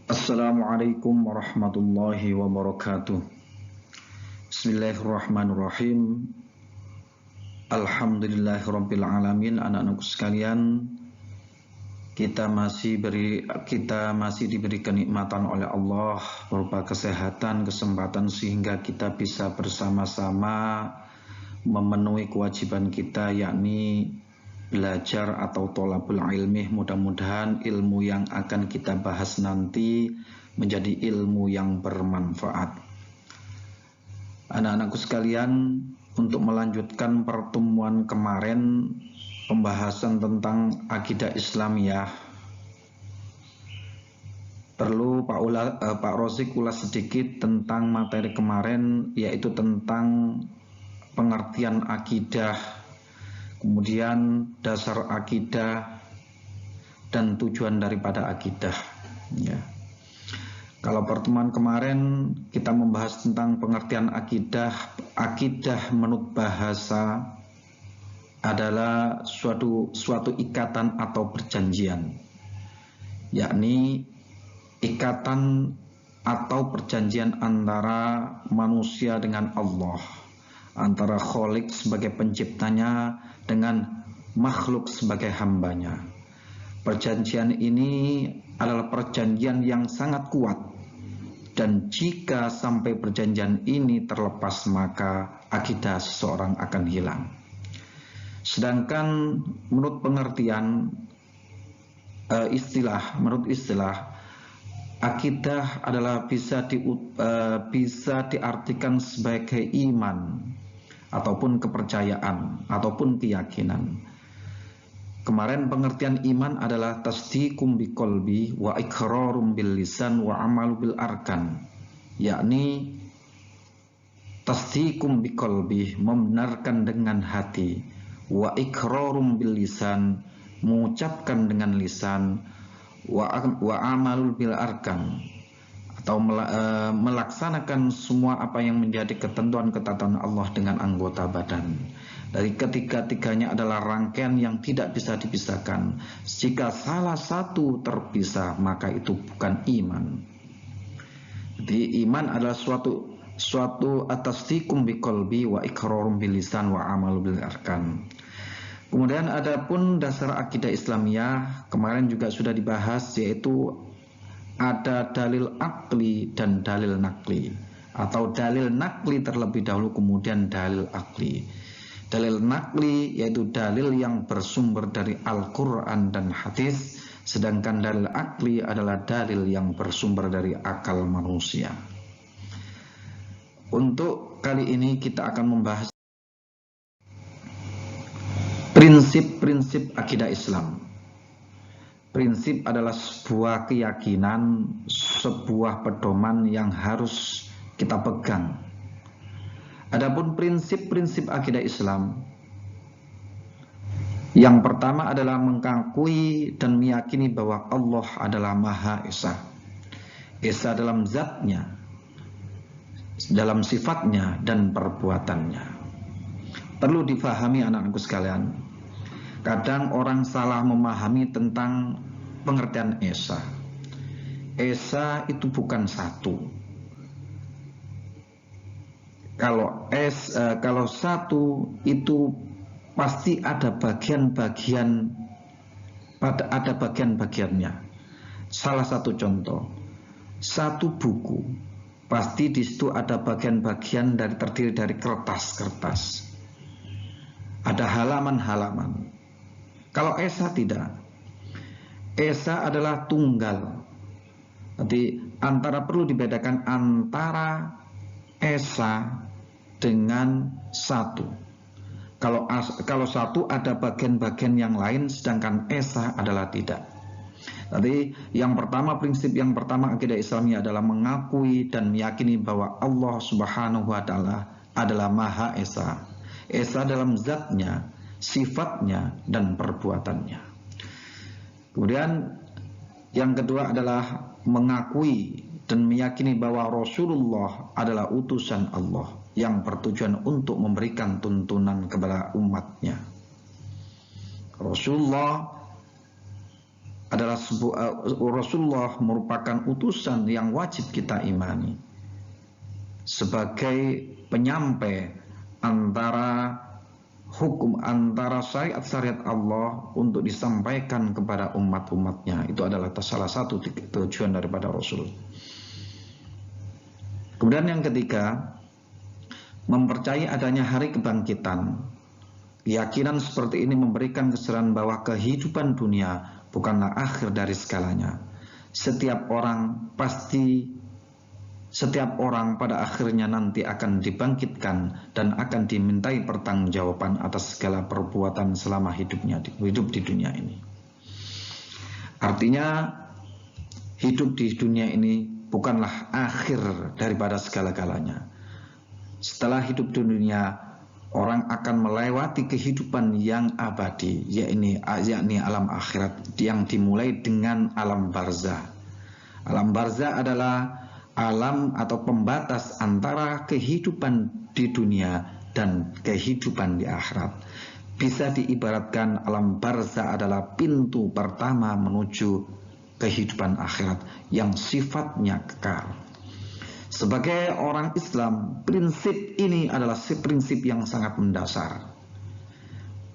Assalamualaikum warahmatullahi wabarakatuh. Bismillahirrahmanirrahim. Alhamdulillahirabbil alamin. Anak-anakku sekalian, kita masih diberi kenikmatan oleh Allah berupa kesehatan, kesempatan sehingga kita bisa bersama-sama memenuhi kewajiban kita, yakni belajar atau tholabul ilmi. Mudah-mudahan ilmu yang akan kita bahas nanti menjadi ilmu yang bermanfaat. Anak-anakku sekalian, untuk melanjutkan pertemuan kemarin, pembahasan tentang akidah Islamiyah, perlu Pak Rozik ulas sedikit tentang materi kemarin, yaitu tentang pengertian akidah, kemudian dasar akidah dan tujuan daripada akidah. Ya. Kalau pertemuan kemarin kita membahas tentang pengertian akidah. Akidah menurut bahasa adalah suatu ikatan atau perjanjian, yakni ikatan atau perjanjian antara manusia dengan Allah, antara Khalik sebagai penciptanya dengan makhluk sebagai hambanya. Perjanjian ini adalah perjanjian yang sangat kuat, dan jika sampai perjanjian ini terlepas maka akidah seseorang akan hilang. Sedangkan menurut pengertian menurut istilah, akidah adalah bisa diartikan sebagai iman ataupun kepercayaan ataupun keyakinan. Kemarin pengertian iman adalah tasdiqum biqalbi wa iqrarum bil lisan wa amalu bil arkan, yakni tasdiqum biqalbi, membenarkan dengan hati, wa iqrarum bil lisan, mengucapkan dengan lisan, wa amalul bil arkan, atau melaksanakan semua apa yang menjadi ketentuan-ketetapan Allah dengan anggota badan. Dari ketiga-tiganya adalah rangkaian yang tidak bisa dipisahkan. Jika salah satu terpisah, maka itu bukan iman. Jadi iman adalah suatu atasdiqum biqalbi wa iqrarum bil lisan wa amalu bil arkan. Kemudian adapun dasar akidah Islamiyah kemarin juga sudah dibahas, yaitu ada dalil akli dan dalil nakli, atau dalil nakli terlebih dahulu kemudian dalil akli. Dalil nakli yaitu dalil yang bersumber dari Al-Quran dan hadis, sedangkan dalil akli adalah dalil yang bersumber dari akal manusia. Untuk kali ini kita akan membahas prinsip-prinsip akidah Islam. Prinsip adalah sebuah keyakinan, sebuah pedoman yang harus kita pegang. Adapun prinsip-prinsip akidah Islam, yang pertama adalah mengakui dan meyakini bahwa Allah adalah Maha Esa. Esa dalam zatnya, dalam sifatnya dan perbuatannya. Perlu difahami anak-anakku sekalian, kadang orang salah memahami tentang pengertian Esa. Esa itu bukan satu. Kalau satu itu pasti ada bagian-bagiannya. Salah satu contoh, satu buku pasti di situ ada bagian-bagian terdiri dari kertas-kertas. Ada halaman-halaman. Kalau Esa tidak. Esa adalah tunggal. Jadi perlu dibedakan antara Esa dengan satu. Kalau satu ada bagian-bagian yang lain, sedangkan Esa adalah tidak. Jadi prinsip yang pertama akidah Islamnya adalah mengakui dan meyakini bahwa Allah Subhanahu wa Ta'ala adalah Maha Esa. Esa dalam zatnya, sifatnya dan perbuatannya. Kemudian yang kedua adalah mengakui dan meyakini bahwa Rasulullah adalah utusan Allah yang bertujuan untuk memberikan tuntunan kepada umatnya. Rasulullah adalah Rasulullah merupakan utusan yang wajib kita imani sebagai penyampai antara hukum, antara syariat-syariat Allah untuk disampaikan kepada umat-umatnya. Itu adalah salah satu tujuan daripada Rasul. Kemudian yang ketiga, mempercayai adanya hari kebangkitan. Keyakinan seperti ini memberikan kesadaran bahwa kehidupan dunia bukanlah akhir dari segalanya. Setiap orang pada akhirnya nanti akan dibangkitkan dan akan dimintai pertanggungjawaban atas segala perbuatan selama hidup di dunia ini. Artinya hidup di dunia ini bukanlah akhir daripada segala-galanya. Setelah hidup di dunia, orang akan melewati kehidupan yang abadi, yakni alam akhirat yang dimulai dengan alam barzah. Alam barzah adalah alam atau pembatas antara kehidupan di dunia dan kehidupan di akhirat. Bisa diibaratkan alam barzah adalah pintu pertama menuju kehidupan akhirat yang sifatnya kekal. Sebagai orang Islam, prinsip ini adalah prinsip yang sangat mendasar.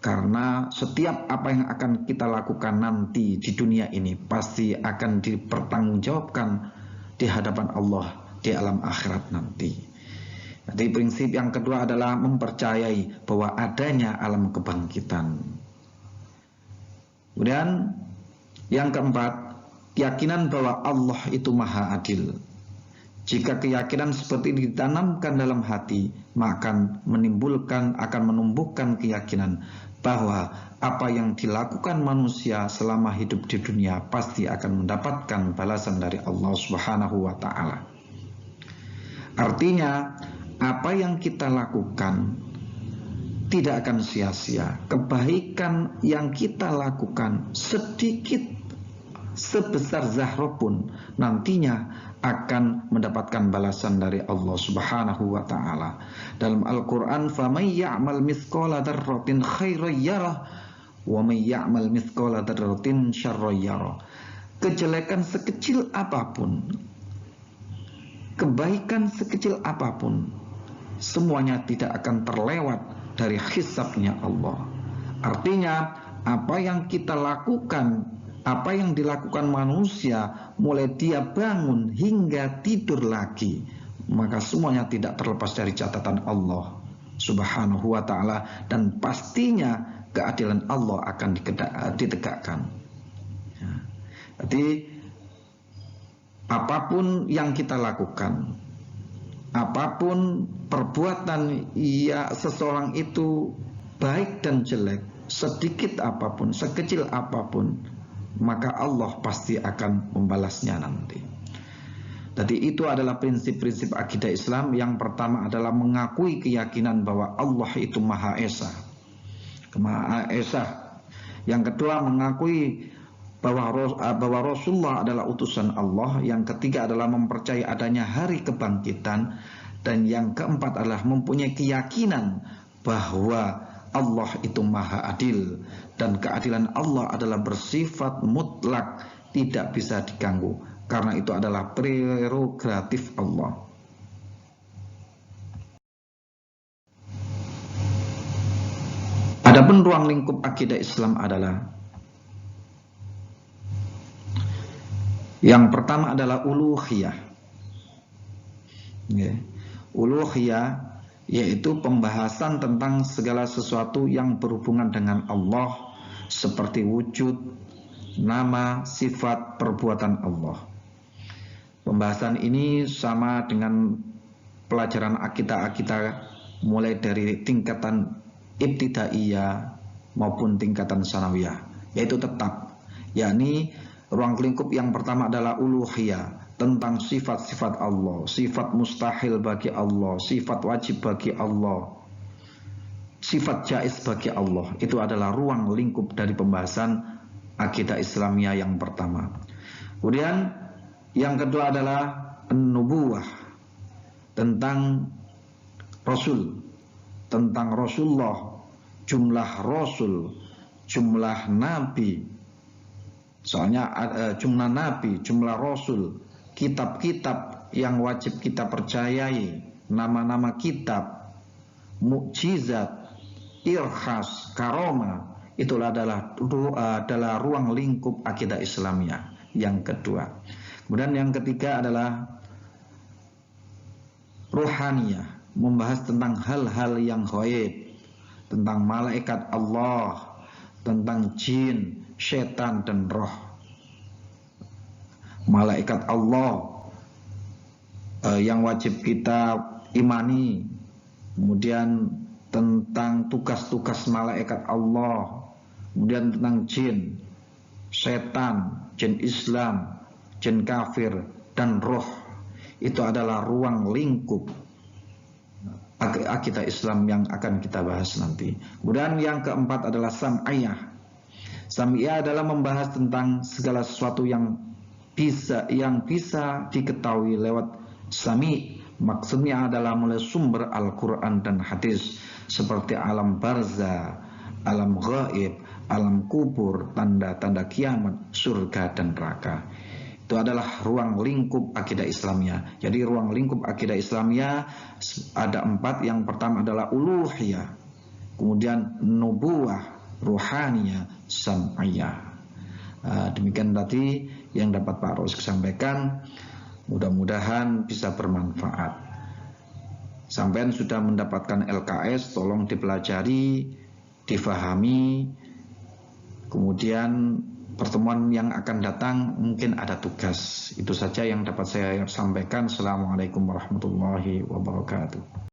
Karena setiap apa yang akan kita lakukan nanti di dunia ini pasti akan dipertanggungjawabkan di hadapan Allah di alam akhirat nanti. Jadi prinsip yang kedua adalah mempercayai bahwa adanya alam kebangkitan. Kemudian yang keempat, keyakinan bahwa Allah itu maha adil. Jika keyakinan seperti ini ditanamkan dalam hati, maka akan menumbuhkan keyakinan bahwa apa yang dilakukan manusia selama hidup di dunia pasti akan mendapatkan balasan dari Allah Subhanahu wa Ta'ala. Artinya, apa yang kita lakukan tidak akan sia-sia. Kebaikan yang kita lakukan sedikit sebesar zarah pun nantinya akan mendapatkan balasan dari Allah Subhanahu wa Ta'ala. Dalam Al-Quran, فَمَنْ يَعْمَلْ مِثْقَالَ ذَرَّةٍ خَيْرًا يَرَهُ وَمَنْ يَعْمَلْ مِثْقَالَ ذَرَّةٍ شَرًّا يَرَهُ. Kejelekan sekecil apapun, kebaikan sekecil apapun, semuanya tidak akan terlewat dari hisabnya Allah. Artinya, apa yang kita lakukan, apa yang dilakukan manusia mulai dia bangun hingga tidur lagi, maka semuanya tidak terlepas dari catatan Allah Subhanahu wa Ta'ala, dan pastinya keadilan Allah akan ditegakkan. Jadi apapun yang kita lakukan, apapun perbuatan seseorang itu, baik dan jelek, sedikit apapun, sekecil apapun, maka Allah pasti akan membalasnya nanti. Jadi itu adalah prinsip-prinsip akidah Islam. Yang pertama adalah mengakui keyakinan bahwa Allah itu Maha Esa. Maha Esa. Yang kedua mengakui bahwa Rasulullah adalah utusan Allah. Yang ketiga adalah mempercayai adanya hari kebangkitan. Dan yang keempat adalah mempunyai keyakinan bahwa Allah itu maha adil, dan keadilan Allah adalah bersifat mutlak, tidak bisa diganggu, karena itu adalah prerogatif Allah. Adapun ruang lingkup akidah Islam adalah, yang pertama adalah uluhiyah. Uluhiyah yaitu pembahasan tentang segala sesuatu yang berhubungan dengan Allah, seperti wujud, nama, sifat, perbuatan Allah. Pembahasan ini sama dengan pelajaran akidah mulai dari tingkatan ibtidaiyah maupun tingkatan sanawiyah, yaitu tetap, yakni ruang lingkup yang pertama adalah uluhiyah, tentang sifat-sifat Allah, sifat mustahil bagi Allah, sifat wajib bagi Allah, sifat jaiz bagi Allah. Itu adalah ruang lingkup dari pembahasan akidah Islamiyah yang pertama. Kemudian yang kedua adalah nubuwah, tentang Rasul, tentang Rasulullah, jumlah Rasul, jumlah Nabi, Soalnya jumlah nabi, jumlah rasul, kitab-kitab yang wajib kita percayai, nama-nama kitab, mukjizat, irhas, karoma, itulah adalah ruang lingkup akidah Islamiyah yang kedua. Kemudian yang ketiga adalah ruhaniyah, membahas tentang hal-hal yang ghaib, tentang malaikat Allah, tentang jin, setan dan roh. Malaikat Allah yang wajib kita imani, kemudian tentang tugas-tugas malaikat Allah, kemudian tentang jin, setan, jin Islam, jin kafir dan roh. Itu adalah ruang lingkup akidah Islam yang akan kita bahas nanti. Kemudian yang keempat adalah sam'iyah. Sam'iyah adalah membahas tentang segala sesuatu yang bisa diketahui lewat sami. Maksudnya adalah mulai sumber Al-Quran dan hadis, seperti alam barzah, alam gaib, alam kubur, tanda-tanda kiamat, surga dan neraka. Itu adalah ruang lingkup akidah Islamiyah. Jadi ruang lingkup akidah Islamiyah ada 4. Yang pertama adalah uluhiyah, kemudian nubuwah, ruhaniyah, sam'iyah. Demikian tadi yang dapat Pak Rozik sampaikan. Mudah-mudahan bisa bermanfaat. Sampai sudah mendapatkan LKS, tolong dipelajari, difahami. Kemudian pertemuan yang akan datang mungkin ada tugas. Itu saja yang dapat saya sampaikan. Assalamualaikum warahmatullahi wabarakatuh.